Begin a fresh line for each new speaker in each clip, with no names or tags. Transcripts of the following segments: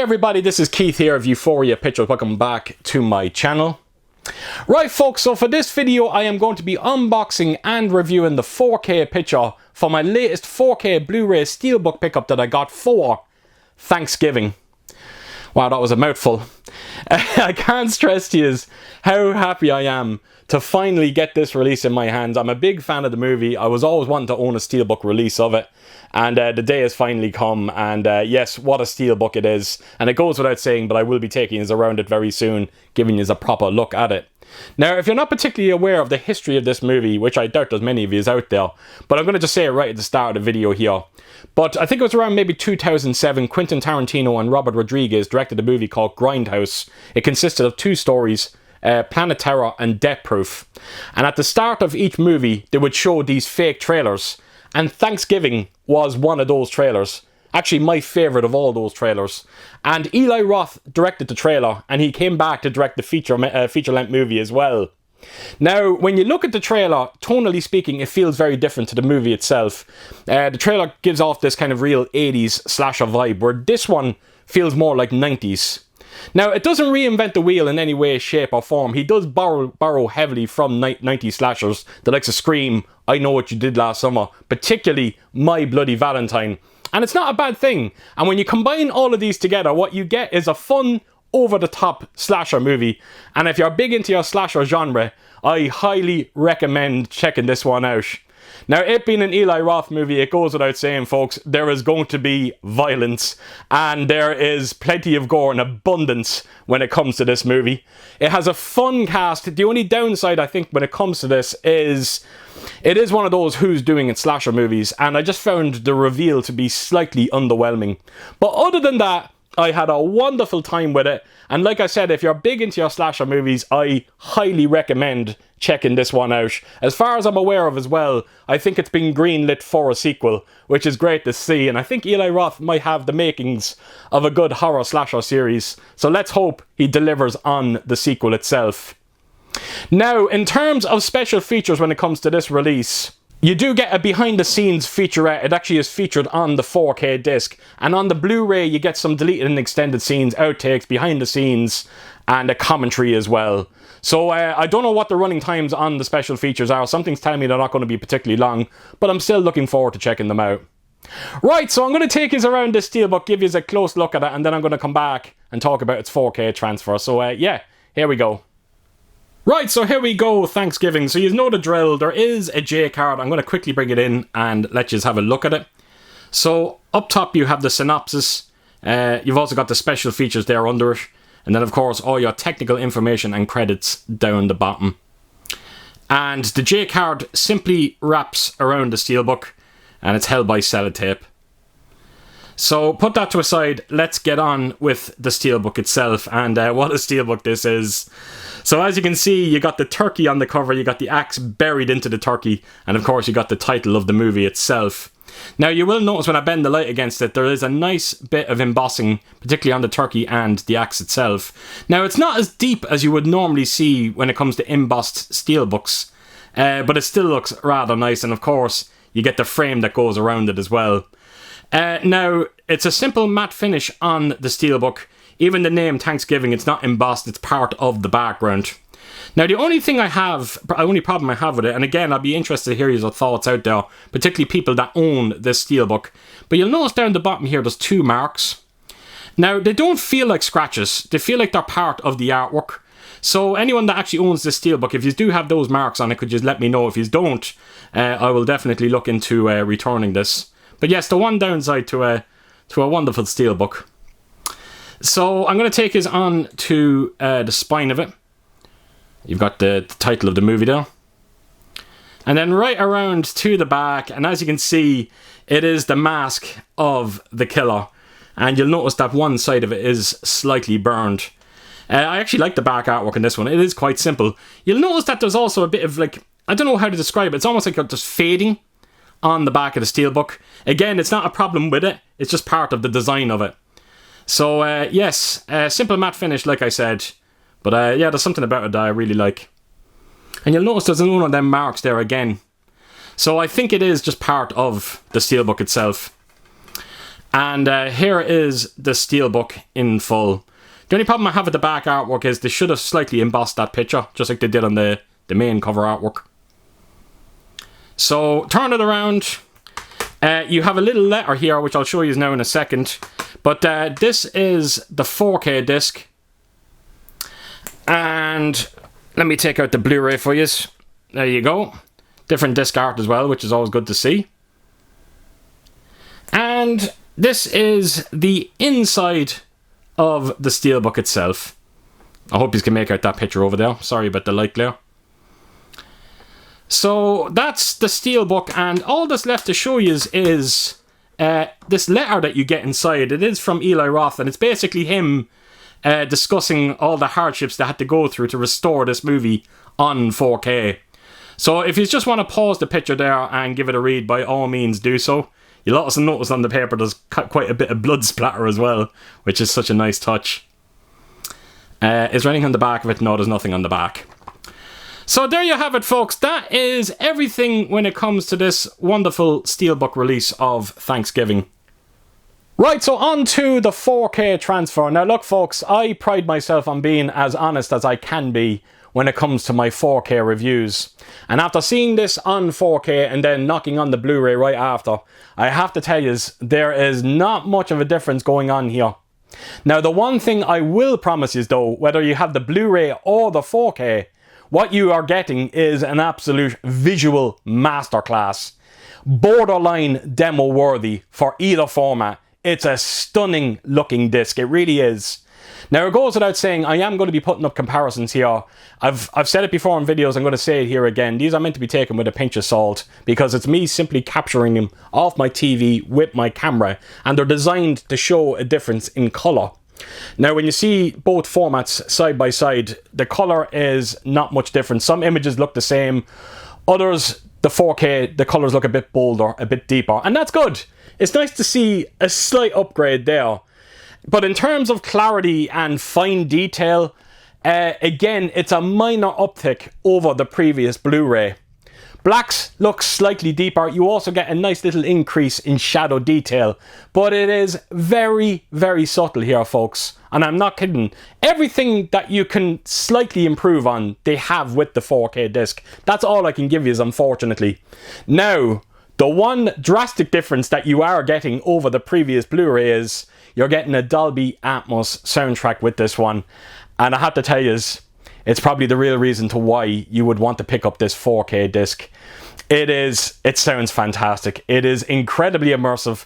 everybody, this is Keith here of Euphoria Pictures. Welcome back to my channel. Right folks, so for this video I am going to be unboxing and reviewing the 4K picture for my latest 4K Blu-ray Steelbook pickup that I got for Thanksgiving. Wow, that was a mouthful. I can't stress to you how happy I am to finally get this release in my hands. I'm a big fan of the movie. I was always wanting to own a Steelbook release of it. And the day has finally come. And yes, what a Steelbook it is. And it goes without saying, but I will be taking you around it very soon, giving you a proper look at it. Now, if you're not particularly aware of the history of this movie, which I doubt there's many of you out there, but I'm going to just say it right at the start of the video here. But I think it was around maybe 2007, Quentin Tarantino and Robert Rodriguez directed a movie called Grindhouse. It consisted of two stories, Planet Terror and Death Proof. And at the start of each movie, they would show these fake trailers. And Thanksgiving was one of those trailers. Actually, my favourite of all those trailers. And Eli Roth directed the trailer, and he came back to direct the feature-length movie as well. Now, when you look at the trailer, tonally speaking, it feels very different to the movie itself. The trailer gives off this kind of real 80s slasher vibe, where this one feels more like 90s. Now, it doesn't reinvent the wheel in any way, shape or form. He does borrow heavily from 90s slashers, the likes of Scream, I Know What You Did Last Summer, particularly My Bloody Valentine. And it's not a bad thing. And when you combine all of these together, what you get is a fun, over-the-top slasher movie. And if you're big into your slasher genre, I highly recommend checking this one out. Now, it being an Eli Roth movie, it goes without saying, folks, there is going to be violence, and there is plenty of gore and abundance when it comes to this movie. It has a fun cast. The only downside, I think, when it comes to this is it is one of those who's doing it slasher movies, and I just found the reveal to be slightly underwhelming. But other than that, I had a wonderful time with it, and like I said, if you're big into your slasher movies, I highly recommend checking this one out. As far as I'm aware of as well, I think it's been greenlit for a sequel, which is great to see, and I think Eli Roth might have the makings of a good horror slasher series, so let's hope he delivers on the sequel itself. Now, in terms of special features when it comes to this release, you do get a behind-the-scenes featurette. It actually is featured on the 4K disc. And on the Blu-ray, you get some deleted and extended scenes, outtakes, behind-the-scenes, and a commentary as well. So I don't know what the running times on the special features are. Something's telling me they're not going to be particularly long, but I'm still looking forward to checking them out. Right, so I'm going to take you around this Steelbook, give you a close look at it, and then I'm going to come back and talk about its 4K transfer. So yeah, here we go. Right, so here we go, Thanksgiving. So you know the drill, there is a J card. I'm going to quickly bring it in and let you have a look at it. So up top you have the synopsis. You've also got the special features there under it. And then of course all your technical information and credits down the bottom. And the J card simply wraps around the Steelbook and it's held by sellotape. So put that to a side, let's get on with the Steelbook itself and what a Steelbook this is. So as you can see, you got the turkey on the cover, you got the axe buried into the turkey, and of course you got the title of the movie itself. Now you will notice when I bend the light against it, there is a nice bit of embossing, particularly on the turkey and the axe itself. Now it's not as deep as you would normally see when it comes to embossed Steelbooks, but it still looks rather nice, and of course you get the frame that goes around it as well. Now, it's a simple matte finish on the Steelbook. Even the name Thanksgiving, it's not embossed, it's part of the background. Now, the only problem I have with it, and again, I'd be interested to hear your thoughts out there, particularly people that own this Steelbook, but you'll notice down the bottom here, there's two marks. Now, they don't feel like scratches, they feel like they're part of the artwork. So anyone that actually owns this Steelbook, if you do have those marks on it, could just let me know. If you don't, I will definitely look into returning this. But yes, the one downside to a wonderful Steelbook. So I'm going to take us on to the spine of it. You've got the title of the movie there. And then right around to the back, and as you can see, it is the mask of the killer. And you'll notice that one side of it is slightly burned. I actually like the back artwork in this one. It is quite simple. You'll notice that there's also a bit of like, I don't know how to describe it. It's almost like just fading on the back of the Steelbook. Again, it's not a problem with it. It's just part of the design of it. So, yes, simple matte finish, like I said. But, yeah, there's something about it that I really like. And you'll notice there's one of them marks there again. So I think it is just part of the Steelbook itself. And here is the Steelbook in full. The only problem I have with the back artwork is they should have slightly embossed that picture, just like they did on the main cover artwork. So, turn it around. You have a little letter here, which I'll show you now in a second. But this is the 4K disc. And let me take out the Blu-ray for you. There you go. Different disc art as well, which is always good to see. And this is the inside of the Steelbook itself. I hope you can make out that picture over there. Sorry about the light glare. So that's the Steelbook, and all that's left to show you is this letter that you get inside. It is from Eli Roth, and it's basically him discussing all the hardships they had to go through to restore this movie on 4K. So if you just want to pause the picture there and give it a read, by all means do so. You'll also notice on the paper there's quite a bit of blood splatter as well, which is such a nice touch. Is there anything on the back of it? No, there's nothing on the back. So there you have it, folks. That is everything when it comes to this wonderful Steelbook release of Thanksgiving. Right, so on to the 4K transfer. Now look, folks, I pride myself on being as honest as I can be when it comes to my 4K reviews. And after seeing this on 4K and then knocking on the Blu-ray right after, I have to tell you, there is not much of a difference going on here. Now, the one thing I will promise you, though, whether you have the Blu-ray or the 4K, what you are getting is an absolute visual masterclass. Borderline demo worthy for either format. It's a stunning looking disc, it really is. Now, it goes without saying, I am going to be putting up comparisons here. I've said it before in videos, I'm going to say it here again. These are meant to be taken with a pinch of salt, because it's me simply capturing them off my TV with my camera, and they're designed to show a difference in colour. Now, when you see both formats side by side, the colour is not much different. Some images look the same. Others, the 4K, the colours look a bit bolder, a bit deeper. And that's good. It's nice to see a slight upgrade there. But in terms of clarity and fine detail, again, it's a minor uptick over the previous Blu-ray. Blacks look slightly deeper. You also get a nice little increase in shadow detail. But it is very, very subtle here, folks. And I'm not kidding. Everything that you can slightly improve on, they have with the 4K disc. That's all I can give you, unfortunately. Now, the one drastic difference that you are getting over the previous Blu-ray is you're getting a Dolby Atmos soundtrack with this one. And I have to tell you, it's probably the real reason to why you would want to pick up this 4K disc. It sounds fantastic. It is incredibly immersive,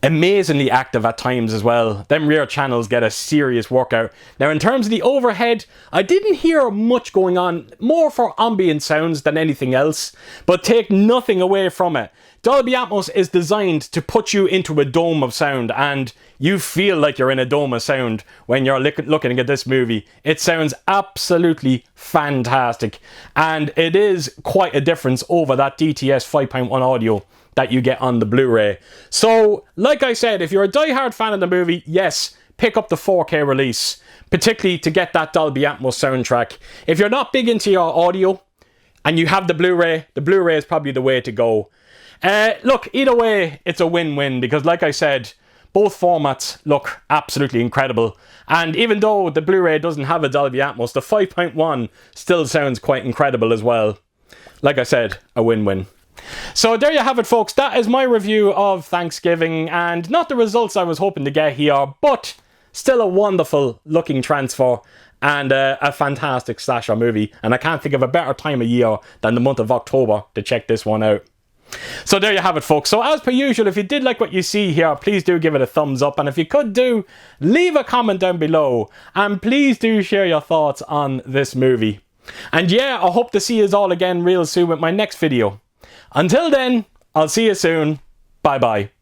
amazingly active at times as well. Them rear channels get a serious workout. Now, in terms of the overhead, I didn't hear much going on, more for ambient sounds than anything else, but take nothing away from it. Dolby Atmos is designed to put you into a dome of sound, and you feel like you're in a dome of sound when you're looking at this movie. It sounds absolutely fantastic, and it is quite a difference over that DTS 5.1 audio that you get on the Blu-ray. So, like I said, if you're a die-hard fan of the movie, yes, pick up the 4K release, particularly to get that Dolby Atmos soundtrack. If you're not big into your audio and you have the Blu-ray is probably the way to go. Look, either way, it's a win-win, because like I said, both formats look absolutely incredible. And even though the Blu-ray doesn't have a Dolby Atmos, the 5.1 still sounds quite incredible as well. Like I said, a win-win. So there you have it, folks. That is my review of Thanksgiving, and not the results I was hoping to get here, but still a wonderful looking transfer and a fantastic slasher movie. And I can't think of a better time of year than the month of October to check this one out. So there you have it, folks. So as per usual, if you did like what you see here, please do give it a thumbs up, and if you could leave a comment down below, and please do share your thoughts on this movie. And yeah, I hope to see you all again real soon with my next video. Until then, I'll see you soon. Bye bye.